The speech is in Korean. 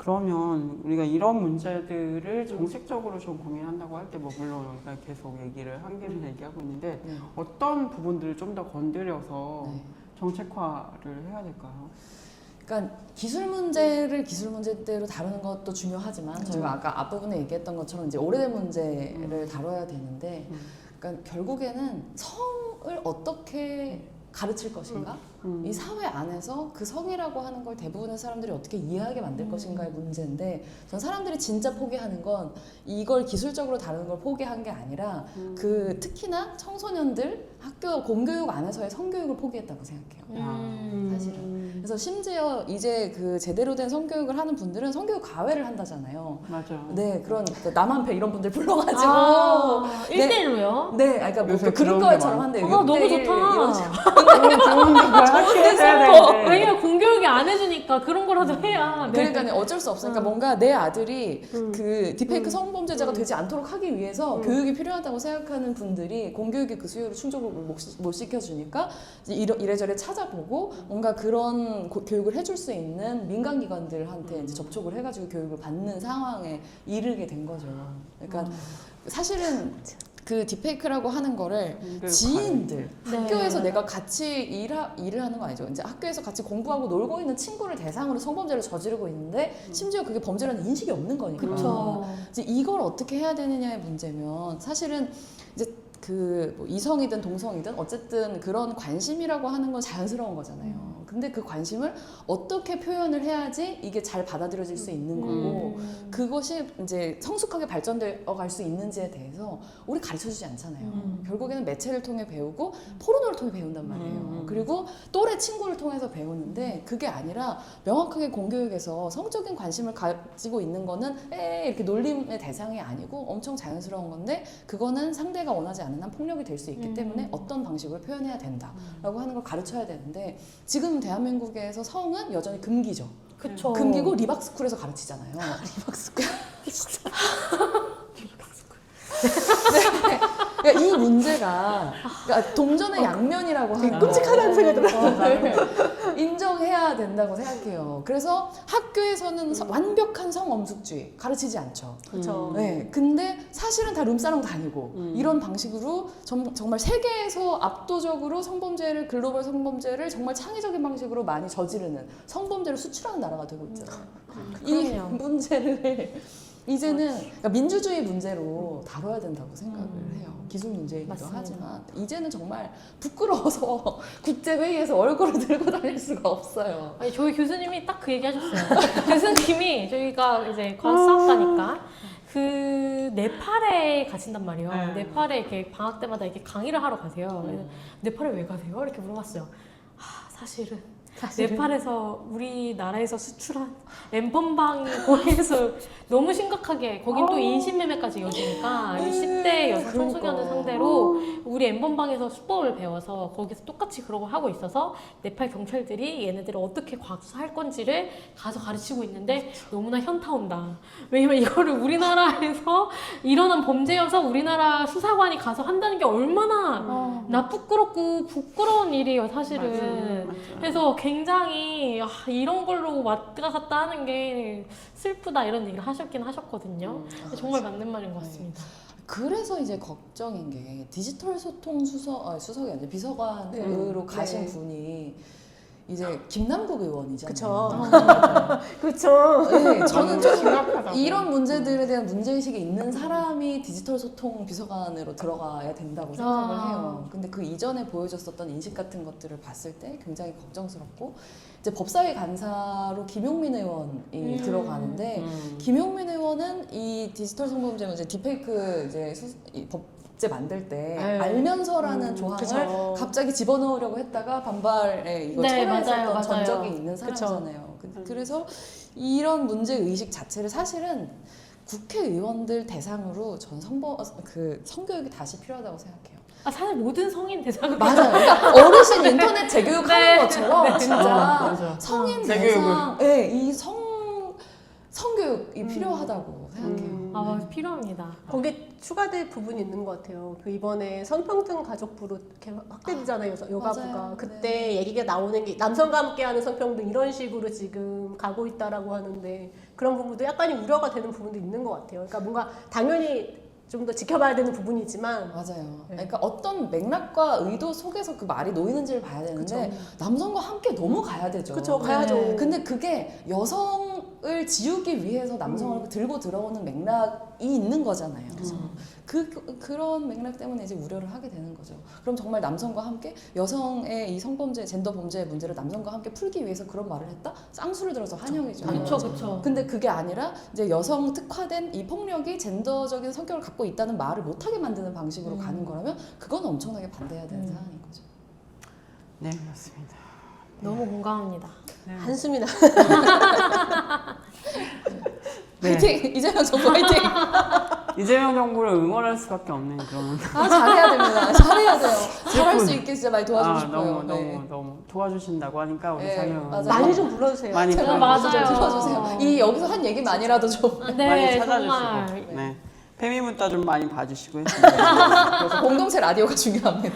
그러면 우리가 이런 문제들을 정책적으로 좀 고민한다고 할 때 뭐 물론 우리가 계속 얘기를 한 김에 얘기하고 있는데 어떤 부분들을 좀 더 건드려서 정책화를 해야 될까요? 그러니까 기술 문제를 기술 문제대로 다루는 것도 중요하지만 저희가 아까 앞부분에 얘기했던 것처럼 이제 오래된 문제를 다뤄야 되는데 그러니까 결국에는 성을 어떻게 가르칠 것인가? 이 사회 안에서 그 성이라고 하는 걸 대부분의 사람들이 어떻게 이해하게 만들 것인가의 문제인데 전 사람들이 진짜 포기하는 건 이걸 기술적으로 다루는 걸 포기한 게 아니라 그 특히나 청소년들 학교 공교육 안에서의 성교육을 포기했다고 생각해요. 사실은. 그래서 심지어 이제 그 제대로 된 성교육을 하는 분들은 성교육 과외를 한다잖아요. 맞아. 네, 그런 남한패 이런 분들 불러가지고 1대1로요? 네, 그러니까 뭐 그림과외처럼 한대요. 너무 좋다. 이런 식으로. 왜냐면 공교육이 안 해주니까 그런 거라도 해야. 그러니까 어쩔 수 없으니까 뭔가 내 아들이 그 디페이크 성범죄자가 되지 않도록 하기 위해서 교육이 필요하다고 생각하는 분들이 공교육의 그 수요를 충족을 못 시켜주니까 이래저래 찾아보고 뭔가 그런 교육을 해줄 수 있는 민간기관들한테 이제 접촉을 해가지고 교육을 받는 상황에 이르게 된 거죠. 그러니까 사실은 그 디페이크라고 하는 거를 지인들, 학교에서 내가 같이 일을 하는 거 아니죠. 이제 학교에서 같이 공부하고 놀고 있는 친구를 대상으로 성범죄를 저지르고 있는데 심지어 그게 범죄라는 인식이 없는 거니까. 그쵸. 이제 이걸 어떻게 해야 되느냐의 문제면 사실은 이제 뭐 이성이든 동성이든 어쨌든 그런 관심이라고 하는 건 자연스러운 거잖아요. 근데 그 관심을 어떻게 표현을 해야지 이게 잘 받아들여질 수 있는 거고 그것이 이제 성숙하게 발전되어 갈 수 있는지에 대해서 우리 가르쳐주지 않잖아요. 결국에는 매체를 통해 배우고 포르노를 통해 배운단 말이에요. 그리고 또래 친구를 통해서 배우는데 그게 아니라 명확하게 공교육에서 성적인 관심을 가지고 있는 거는 이렇게 놀림의 대상이 아니고 엄청 자연스러운 건데 그거는 상대가 원하지 않는 한 폭력이 될 수 있기 때문에 어떤 방식으로 표현해야 된다라고 하는 걸 가르쳐야 되는데 지금 대한민국에서 성은 여전히 금기죠. 그쵸. 금기고 리박스쿨에서 가르치잖아요. 리박스쿨. 진짜. 네. 그러니까 이 문제가 그러니까 동전의 양면이라고 하는 끔찍하다는 생각이 들어요. 인정해야 된다고 생각해요. 그래서 학교에서는 완벽한 성엄숙주의 가르치지 않죠. 그쵸. 네, 근데 사실은 다 룸사롱 다니고 이런 방식으로 정말 세계에서 압도적으로 성범죄를 글로벌 성범죄를 정말 창의적인 방식으로 많이 저지르는 성범죄를 수출하는 나라가 되고 있잖아요. 이 문제를 이제는 그러니까 민주주의 문제로 다뤄야 된다고 생각을 해요. 기술 문제이기도 맞습니다. 하지만 이제는 정말 부끄러워서 국제회의에서 얼굴을 들고 다닐 수가 없어요. 아니, 저희 교수님이 딱 그 얘기 하셨어요. 교수님이 저희가 이제 과학사학과니까 그 네팔에 가신단 말이에요. 네팔에 이렇게 방학 때마다 이렇게 강의를 하러 가세요. 그래서 네팔에 왜 가세요? 이렇게 물어봤어요. 사실은 네팔에서 우리나라에서 수출한 엠번방이 거기에서 너무 심각하게 거긴 또 인신매매까지 이어지니까 10대 여성 청소년을 상대로 우리 엠번방에서 수법을 배워서 거기서 똑같이 그런 걸 하고 있어서 네팔 경찰들이 얘네들을 어떻게 과수할 건지를 가서 가르치고 있는데 너무나 현타 온다. 왜냐면 이거를 우리나라에서 일어난 범죄여서 우리나라 수사관이 가서 한다는 게 얼마나 부끄럽고 부끄러운 일이에요, 사실은. 맞아. 그래서 굉장히 이런 걸로 왔다 갔다 하는 게 슬프다 이런 얘기를 하셨긴 하셨거든요. 정말 맞는 말인 것 같습니다. 그래서 이제 걱정인 게 디지털 소통 수석이 아니라 비서관으로 가신 분이 이제 김남국 의원이잖아요. 그쵸. 네, 저는 좀 이런 문제들에 대한 문제의식이 있는 사람이 디지털 소통 비서관으로 들어가야 된다고 생각을 해요. 근데 그 이전에 보여줬었던 인식 같은 것들을 봤을 때 굉장히 걱정스럽고 이제 법사위 간사로 김용민 의원이 들어가는데 김용민 의원은 이 디지털 성범죄 문제 디페이크 이제 법제 만들 때 알면서라는 조항을 갑자기 집어넣으려고 했다가 반발에 이거 철회했었던 전적이 있는 사람이잖아요. 그래서 이런 문제 의식 자체를 사실은 국회의원들 대상으로 전 성교육이 다시 필요하다고 생각해요. 사실 모든 성인 대상은 맞아요. 그러니까 어르신 인터넷 재교육하는 것처럼 진짜 성인 대상, 이 성교육이 필요하다고 생각해요. 필요합니다. 거기에 추가될 부분이 있는 것 같아요. 그 이번에 성평등 가족부로 이렇게 확대되잖아요, 여가부가. 맞아요. 그때 네. 얘기가 나오는 게 남성과 함께하는 성평등 이런 식으로 지금 가고 있다라고 하는데 그런 부분도 약간이 우려가 되는 부분도 있는 것 같아요. 그러니까 뭔가 당연히 좀 더 지켜봐야 되는 부분이지만 맞아요. 네. 그러니까 어떤 맥락과 의도 속에서 그 말이 놓이는지를 봐야 되는데 남성과 함께 넘어가야 되죠. 그쵸, 가야죠. 근데 그게 여성을 지우기 위해서 남성을 들고 들어오는 맥락이 있는 거잖아요. 그런 맥락 때문에 이제 우려를 하게 되는 거죠. 그럼 정말 남성과 함께 여성의 이 성범죄, 젠더 범죄의 문제를 남성과 함께 풀기 위해서 그런 말을 했다? 쌍수를 들어서 환영이죠. 그렇죠. 근데 그게 아니라 이제 여성 특화된 이 폭력이 젠더적인 성격을 갖고 있다는 말을 못하게 만드는 방식으로 가는 거라면 그건 엄청나게 반대해야 되는 사안인 거죠. 네, 맞습니다. 너무 공감합니다. 한숨이 나. 네. 화이팅! 이재명 정부 화이팅! 이재명 정부를 응원할 수밖에 없는 그런. 잘해야 됩니다. 잘해야 돼요. 잘할 수 있게 진짜 많이 도와주고 싶어요. 너무 도와주신다고 하니까 우리 네, 사명 맞아요. 많이 좀 불러주세요. 많이 제발 맞아요. 좀 들어주세요. 이 여기서 한 얘기만이라도 좀 많이 네, 찾아주시고. 정말. 네. 페미문자 좀 많이 봐주시고 했습니다. 공동체 라디오가 중요합니다.